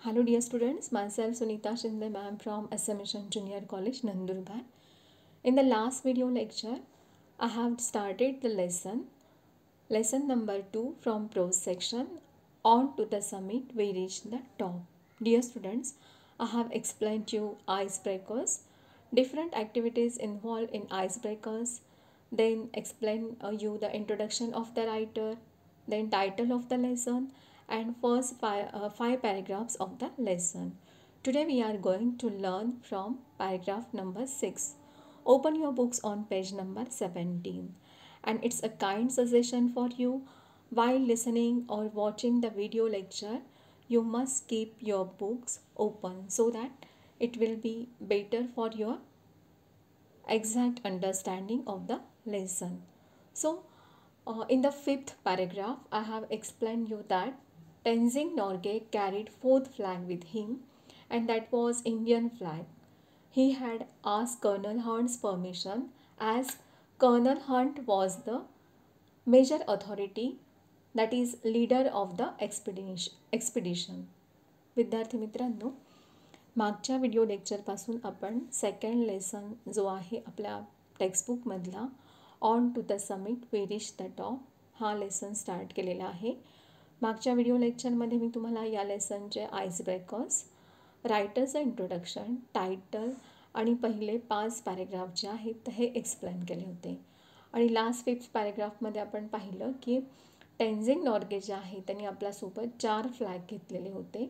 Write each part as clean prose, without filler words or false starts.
Hello dear students, myself Sunita Shinde ma'am from SM Mission Junior College, Nandurbar. In the last video lecture, I have started the lesson number 2 from prose section. On to the summit, we reached the top. Dear students, I have explained you icebreakers, different activities involved in icebreakers, then explain you the introduction of the writer, then title of the lesson, and first five paragraphs of the lesson. Today we are going to learn from paragraph number 6. Open your books on page number 17, and it's a kind suggestion for you. While listening or watching the video lecture, you must keep your books open so that it will be better for your exact understanding of the lesson. So, in the fifth paragraph, I have explained you that Tenzing Norgay carried fourth flag with him, and that was Indian flag. He had asked Colonel Hunt's permission, as Colonel Hunt was the major authority, that is leader of the expedition. विद्यार्थी मित्रांनो, मागच्या video लेक्चरपासून आपण second lesson जो आहे आपल्या टेक्स्टबुकमधला on to the summit we reach the top हा lesson start केलेला आहे. मागच्या व्हिडिओ लेक्चरमध्ये मी तुम्हाला या लेसनचे आईस ब्रेकर्स, रायटरचं इंट्रोडक्शन, टायटल आणि पहिले 5 पॅरेग्राफ जे आहेत हे एक्सप्लेन केले होते. आणि लास्ट 5th पॅरेग्राफमध्ये आपण पाहिलं की टेन्झिंग नॉर्गे जे आहे त्यांनी आपल्यासोबत 4 फ्लॅग घेतलेले होते.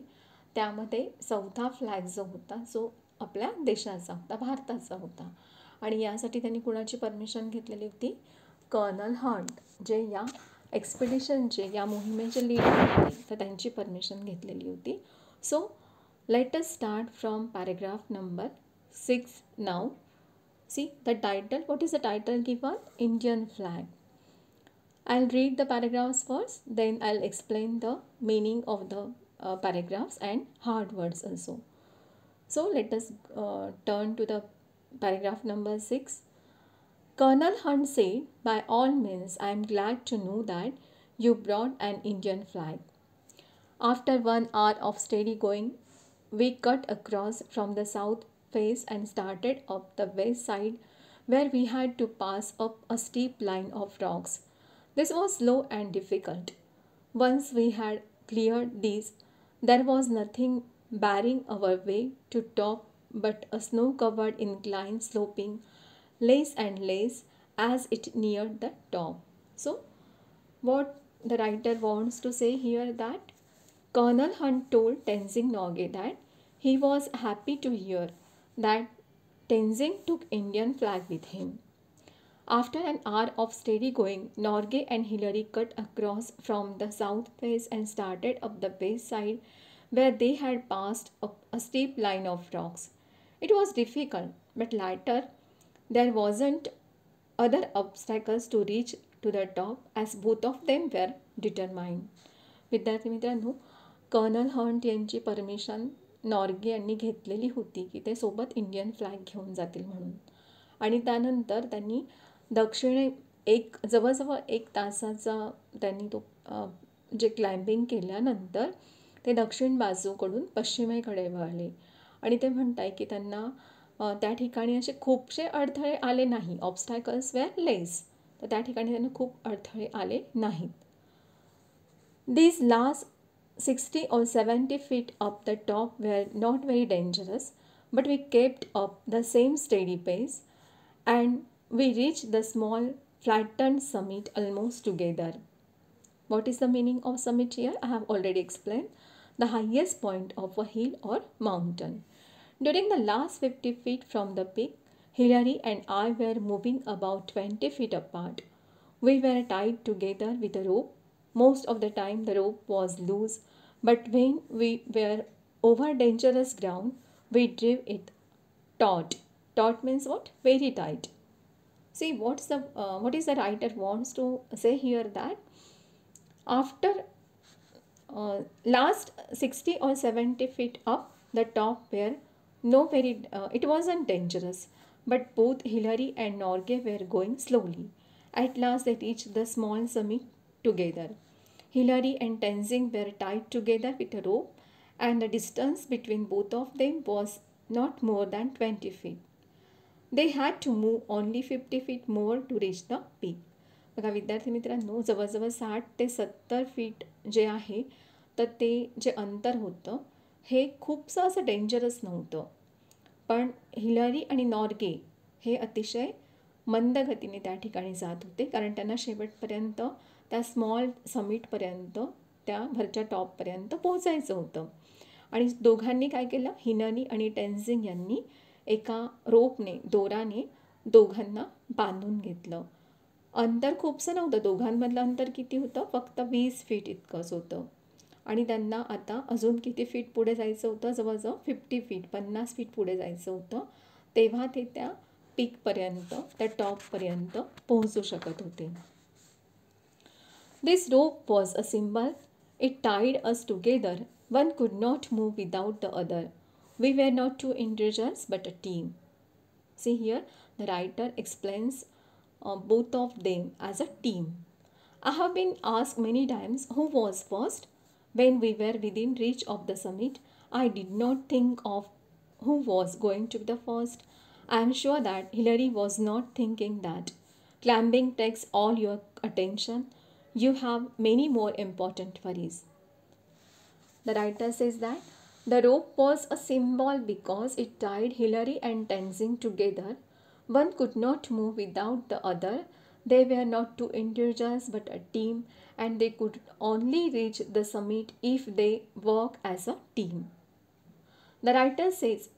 त्यामध्ये चौथा फ्लॅग जो होता जो आपल्या देशाचा होता, भारताचा होता. आणि यासाठी त्यांनी कुणाची परमिशन घेतलेली होती? कर्नल हंट, जे या एक्सपिडिशनचे या मोहिमेचे लीडर होते, तर त्यांची परमिशन घेतलेली होती. So let us start from paragraph number 6 now. See the title. What is the title given? Indian flag. I'll read the paragraphs first, then I'll explain the meaning of the paragraphs and hard words also. So let us turn to the paragraph number 6. Colonel Hunt said, "By all means, I am glad to know that you brought an Indian flag." After 1 hour of steady going, we cut across from the south face and started up the west side, where we had to pass up a steep line of rocks. This was slow and difficult. Once we had cleared these, there was nothing barring our way to top but a snow-covered incline sloping less and less as it neared the top. So, what the writer wants to say here that Colonel Hunt told Tenzing Norgay that he was happy to hear that Tenzing took Indian flag with him. After an hour of steady going, Norgay and Hillary cut across from the south face and started up the west side, where they had passed up a steep line of rocks. It was difficult, but later there wasn't other obstacles to reach to the top, as both of them were determined. विद्यार्थी मित्रांनो, colonel Hunt यांची permission Norgay यांनी घेतलेली होती की ते सोबत Indian flag घेऊन जातील म्हणून. आणि त्यानंतर त्यांनी दक्षिणे जवळजवळ 1 तासाचा त्यांनी तो जे क्लाइम्बिंग केल्यानंतर ते दक्षिण बाजूकडून पश्चिमेकडे वळले. आणि ते म्हणताय की त्यांना त्या ठिकाणी असे खूपसे अडथळे आले नाही. ऑब्स्टॅकल्स वेअर लेस, तर त्या ठिकाणी त्यांना खूप अडथळे आले नाहीत. These last 60 or 70 feet up the top were not very dangerous, but we kept up the same steady pace, and we reached the small flattened summit almost together. What is the meaning of summit here? I have already explained. The highest point of a hill or mountain. During the last 50 feet from the peak, Hillary and I were moving about 20 feet apart. We were tied together with a rope. Most of the time the rope was loose, but when we were over dangerous ground, we drew it taut. Taut means what? Very tight. See, what is the writer wants to say here, that after last 60 or 70 feet up the top were it wasn't dangerous, but both Hillary and Norgay were going slowly. At last they reached the small summit together. Hillary and Tenzing were tied together with a rope, and the distance between both of them was not more than 20 feet. They had to move only 50 feet more to reach the peak. बघा विद्यार्थी मित्रांनो, जवळजवळ 60 ते 70 feet जे आहे तर ते जे अंतर होतं हे खूपसं असं डेंजरस नव्हतं. पण हिलरी आणि नॉर्गे हे अतिशय मंद गतीने त्या ठिकाणी जात होते, कारण त्यांना शेवटपर्यंत त्या स्मॉल समिटपर्यंत, त्या भरच्या टॉपपर्यंत पोहोचायचं होतं. आणि दोघांनी काय केलं, हिलरी आणि टेन्झिंग यांनी एका रोपने, दोराने दोघांना बांधून घेतलं. अंतर खूपसं नव्हतं, दोघांमधलं अंतर किती होतं, फक्त 20 फीट इतकंच होतं. आणि त्यांना आता अजून किती फीट पुढे जायचं होतं, जवळजवळ 50 फीट, 50 फीट पुढे जायचं होतं. तेव्हा ते त्या पीकपर्यंत, त्या टॉपपर्यंत पोहोचू शकत होते. This rope was a symbol. It tied us together. One could not move without the other. We were not two individuals but a team. See here, the writer explains both of them as a team. I have been asked many times who was first. When we were within reach of the summit, I did not think of who was going to be the first. I am sure that Hillary was not thinking that. Climbing takes all your attention. You have many more important worries. The writer says that the rope was a symbol because it tied Hillary and Tenzing together. One could not move without the other. They were not two individuals but a team, and they could only reach the summit if they work as a team. The writer says,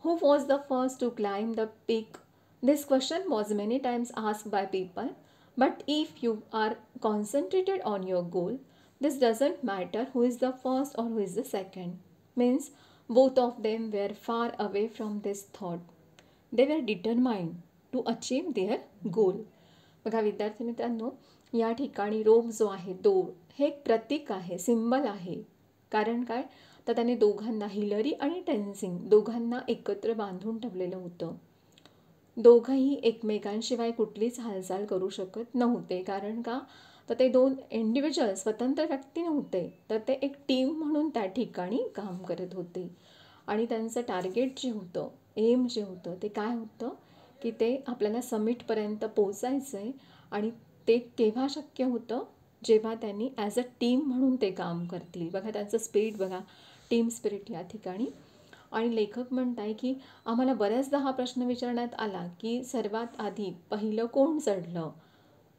who was the first to climb the peak? This question was many times asked by people. But if you are concentrated on your goal, this doesn't matter who is the first or who is the second. Means both of them were far away from this thought. They were determined to achieve their goal. बघा विद्यार्थी मित्रांनो, या ठिकाणी रोप जो आहे, दोर, हे एक प्रतीक आहे, सिंबल आहे. कारण काय, तर त्याने दोघांना, हिलरी आणि टेन्झिंग दोघांना एकत्र बांधून ठेवलेलं होतं. दोघंही एकमेकांशिवाय कुठलीच हालचाल करू शकत नव्हते. कारण का, तर ते दोन इंडिव्हिज्युअल, स्वतंत्र व्यक्ती नव्हते, तर ते एक टीम म्हणून त्या ठिकाणी काम करत होते. आणि त्यांचं टार्गेट जे होतं, एम जे होतं, ते काय होतं की ते आपल्याला समिटपर्यंत पोचायचं आहे. आणि ते केव्हा शक्य होतं, जेव्हा त्यांनी ॲज अ टीम म्हणून ते काम करतील. बघा त्यांचं स्पिरिट बघा, टीम स्पिरिट या ठिकाणी. आणि लेखक म्हणत आहे की आम्हाला बऱ्याचदा हा प्रश्न विचारण्यात आला की सर्वात आधी पहिलं कोण चढलं.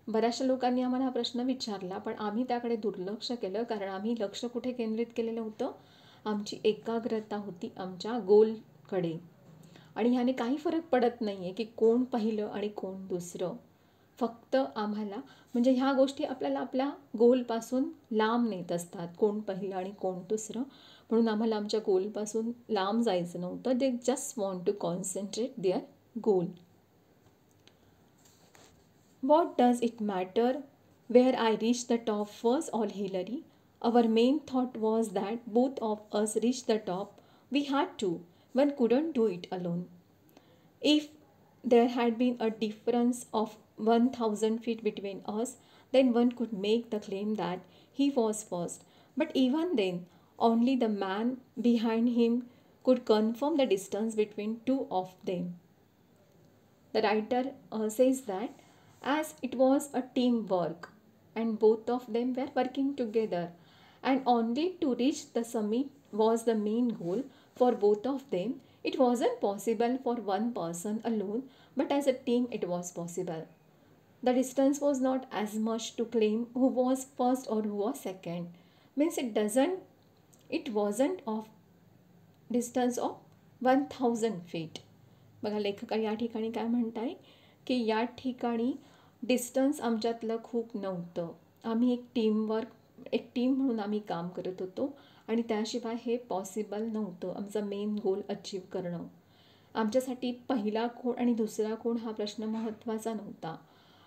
बऱ्याचशा लोकांनी आम्हाला हा प्रश्न विचारला, पण आम्ही त्याकडे दुर्लक्ष केलं, कारण आम्ही लक्ष कुठे केंद्रित केलेलं होतं, आमची एकाग्रता होती आमच्या गोलकडे. आणि ह्याने काही फरक पडत नाही आहे की कोण पहिलं आणि कोण दुसरं. फक्त आम्हाला म्हणजे ह्या गोष्टी आपल्याला आपल्या गोलपासून लांब नेत असतात, कोण पहिलं आणि कोण दुसरं. म्हणून आम्हाला आमच्या गोलपासून लांब जायचं नव्हतं. They just want to concentrate their goal. What does it matter where I reach the top first or Hillary? Our main thought was that both of us reached the top. We had to. One couldn't do it alone. If there had been a difference of 1,000 feet between us, then one could make the claim that he was first. But even then, only the man behind him could confirm the distance between two of them. The writer says that as it was a teamwork and both of them were working together, and only to reach the summit was the main goal for both of them. It wasn't possible for one person alone, but as a team it was possible. The distance was not as much to claim who was first or who was second. Means it wasn't of distance of 1,000 feet. बघा लेखक या ठिकाणी काय म्हणत आहे की या ठिकाणी डिस्टन्स आमच्यातलं खूप नव्हतं. आम्ही एक टीम म्हणून आम्ही काम करत होतो. आणि त्याशिवाय हे पॉसिबल नव्हतं आमचा मेन गोल अचीव करणं. आमच्यासाठी पहिला कोण आणि दुसरा कोण हा प्रश्न महत्त्वाचा नव्हता.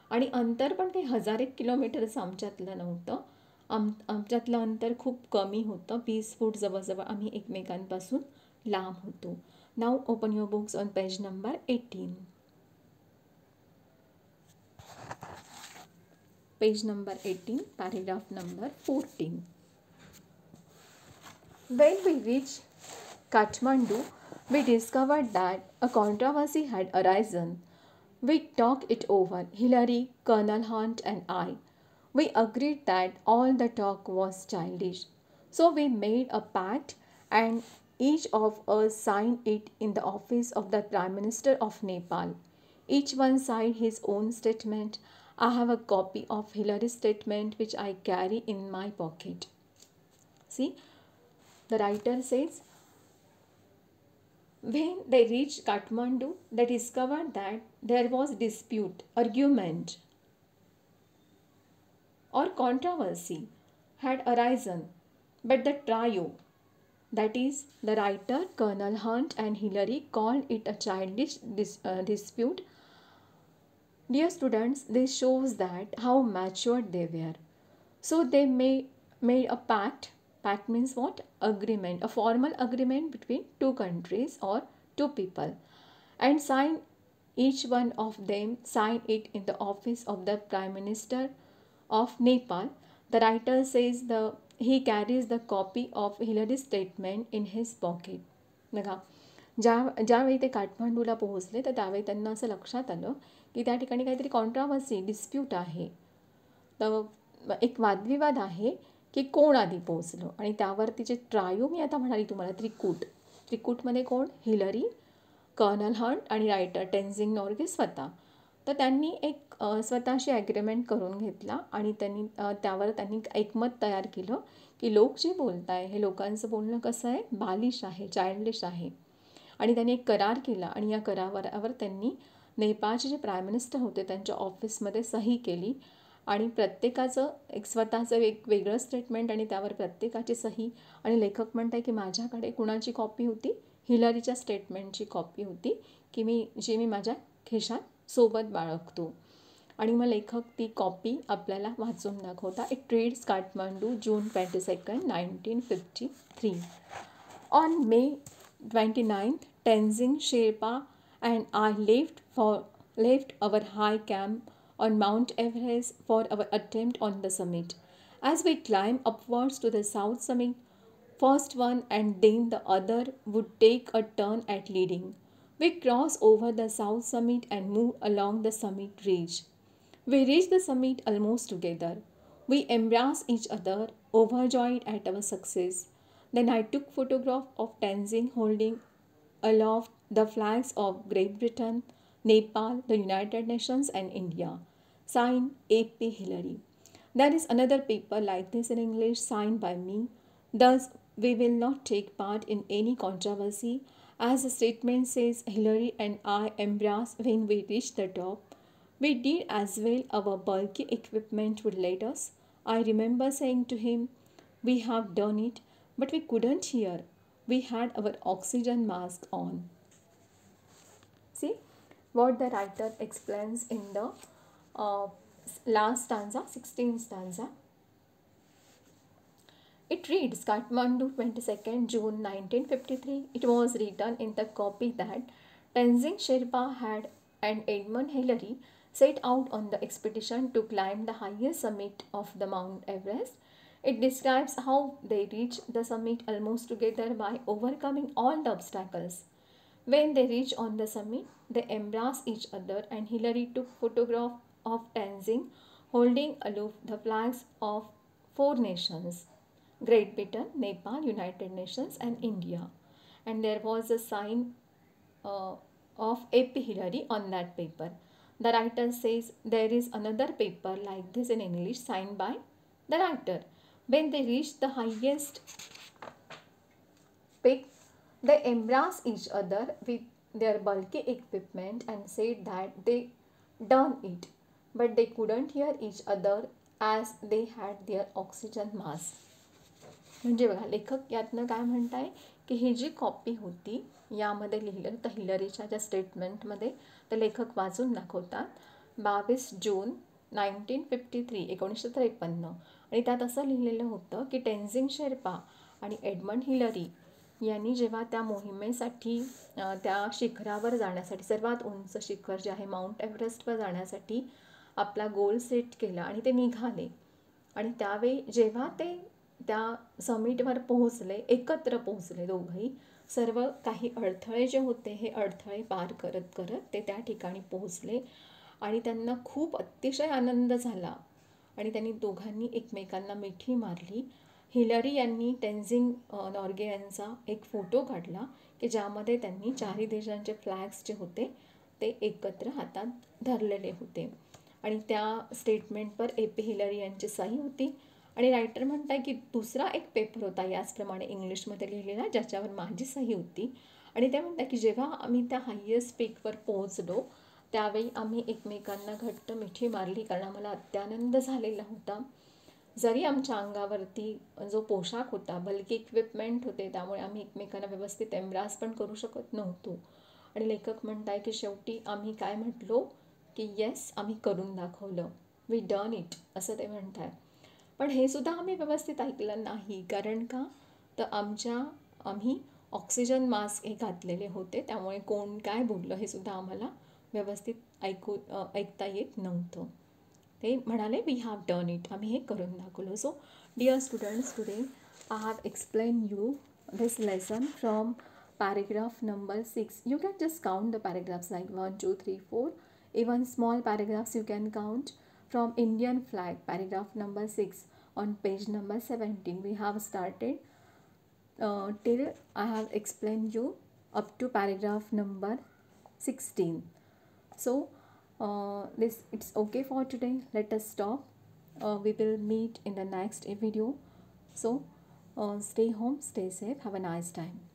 आणि अंतर पण काही 1000 किलोमीटरचं आमच्यातलं नव्हतं. आमच्यातलं अंतर खूप कमी होतं. 20 फूट जवळजवळ आम्ही एकमेकांपासून लांब होतो. Now open your books on page number 18. Page number 18, paragraph number 14. When we reached Kathmandu, we discovered that a controversy had arisen. We talked it over, Hillary, Colonel Hunt, and I. We agreed that all the talk was childish. So we made a pact and each of us signed it in the office of the Prime Minister of Nepal. Each one signed his own statement. I have a copy of Hillary's statement which I carry in my pocket. See, the writer says, when they reached Kathmandu, they discovered that there was dispute, argument, or controversy had arisen, but the trio, that is, the writer, Colonel Hunt, and Hillary, called it a childish dispute. Dear students, this shows that how matured they were. So they made a pact. Pact means what? Agreement, a formal agreement between two countries or two people, and each one of them signed it in the office of the Prime Minister of Nepal. The writer says he carries the copy of Hillary's statement in his pocket. बघा, ज्यावेळी ते काठमांडूला पोहोचले तर त्यावेळी त्यांना असं लक्षात आलं की त्या ठिकाणी काहीतरी कॉन्ट्रावर्सी डिस्प्यूट आहे, तर एक वादविवाद आहे की कोण आधी पोहोचलं. आणि त्यावरती जे ट्रायो मी आता म्हणाली तुम्हाला, त्रिकूटमध्ये कोण? हिलरी, कर्नल हंट आणि रायटर टेन्झिंग नॉर्गे स्वतः. तर त्यांनी एक स्वतःशी ॲग्रीमेंट करून घेतला आणि त्यावर त्यांनी एकमत तयार केलं की लोक जे बोलत आहे हे लोकांचं बोलणं कसं आहे? बालिश आहे, चाइल्डिश आहे. आणि त्यांनी एक करार केला आणि या करारावर त्यांनी नेपाळचे जे प्राईम मिनिस्टर होते त्यांच्या ऑफिसमध्ये सही केली आणि प्रत्येकाचं एक स्वतःचं एक वेगळं स्टेटमेंट आणि त्यावर प्रत्येकाची सही. आणि लेखक म्हणत आहे की माझ्याकडे कुणाची कॉपी होती? हिलरीच्या स्टेटमेंटची कॉपी होती की मी माझ्या खिशात सोबत बाळगतो. आणि मग लेखक ती कॉपी आपल्याला वाचून दाखवता. It reads Kathmandu, June 22, 1953. On May 29th, Tenzing Sherpa and I left our high camp on Mount Everest for our attempt on the summit. As we climbed upwards to the south summit, first one and then the other would take a turn at leading. We crossed over the south summit and moved along the summit ridge. We reached the summit almost together. We embraced each other, overjoyed at our success. Then I took photograph of Tenzing holding aloft the flags of Great Britain, Nepal, the United Nations and India. Signed A.P. Hillary. There is another paper like this in English signed by me. Thus, we will not take part in any controversy. As the statement says, Hillary and I embraced when we reached the top. We did as well our bulky equipment would let us. I remember saying to him, we have done it, but we couldn't hear. We had our oxygen mask on. See what the writer explains in the last stanza, 16th stanza. It reads, Kathmandu, 22nd June 1953. It was written in the copy that Tenzing Sherpa had and Edmund Hillary set out on the expedition to climb the highest summit of the Mount Everest. It describes how they reached the summit almost together by overcoming all the obstacles. When they reached on the summit, they embraced each other and Hillary took photograph of Tenzing holding aloof the flags of 4 nations: Great Britain, Nepal, United Nations and India. And there was a sign of A.P. Hillary on that paper. The writer says there is another paper like this in English signed by the writer. When they reached the highest peak, they embraced each other with their bulky equipment and said that they done it, but they couldn't hear each other as they had their oxygen mask. म्हणजे बघा, लेखक यातनं काय म्हणताय की ही जी copy होती यामध्ये लिहिलं तर हिलरीच्या ज्या स्टेटमेंटमध्ये ते लेखक वाचून दाखवतात 22 जून 1953 1953. आणि त्यात असं लिहिलेलं होतं की टेन्झिंग शेर्पा आणि एडमंड हिलरी यांनी जेव्हा त्या मोहिमेसाठी त्या शिखरावर जाण्यासाठी, सर्वात उंच शिखर जे आहे माउंट एव्हरेस्टवर जाण्यासाठी आपला गोल सेट केला आणि ते निघाले. आणि त्यावेळी जेव्हा ते त्या समिटवर पोहोचले, एकत्र पोहोचले दोघंही. सर्व काही अडथळे जे होते हे अडथळे पार करत करत ते त्या ठिकाणी पोहोचले आणि त्यांना खूप अतिशय आनंद झाला आणि त्यांनी दोघांनी एकमेकांना मिठी मारली. हिलरी यांनी टेन्झिंग नॉर्गे यांचा एक फोटो काढला की ज्यामध्ये त्यांनी चारही देशांचे फ्लॅग्स जे होते ते एकत्र हातात धरलेले होते आणि त्या स्टेटमेंटवर ए.पी. हिलरी यांची सही होती. आणि रायटर म्हणताय की दुसरा एक पेपर होता याचप्रमाणे इंग्लिशमध्ये लिहिलेला ज्याच्यावर माझी सही होती आणि ते म्हणतात की जेव्हा आम्ही त्या हायेस्ट पीकवर पोहोचलो त्यावेळी आम्ही एकमेकांना घट्ट मिठी मारली कारण आम्हाला अत्यानंद झालेला होता. जरी आमच्या अंगावरती जो पोशाख होता बल्कि इक्विपमेंट होते त्यामुळे आम्ही एकमेकांना व्यवस्थित एम्ब्रास पण करू शकत नव्हतो. आणि लेखक म्हणताय की शेवटी आम्ही काय म्हटलो की येस आम्ही करून दाखवलं, वी डन इट असं ते म्हणताय. पण हे सुद्धा आम्ही व्यवस्थित ऐकलं नाही कारण का तर आम्ही ऑक्सिजन मास्क हे घातलेले होते त्यामुळे कोण काय बोललं हे सुद्धा आम्हाला व्यवस्थित ऐकता येत नव्हतं. ते म्हणाले वी हॅव डन इट, आम्ही हे करून दाखवलं. So dear students, today I have explain you this lesson from paragraph number 6. You can just count the paragraphs like 1, 2, 3, 4. Even small paragraphs you can count from Indian flag, paragraph number 6 on page number 17. We have started till I have explained you up to paragraph number 16. So this it's okay for today. Let us stop. We will meet in the next video. So stay home, stay safe, have a nice time.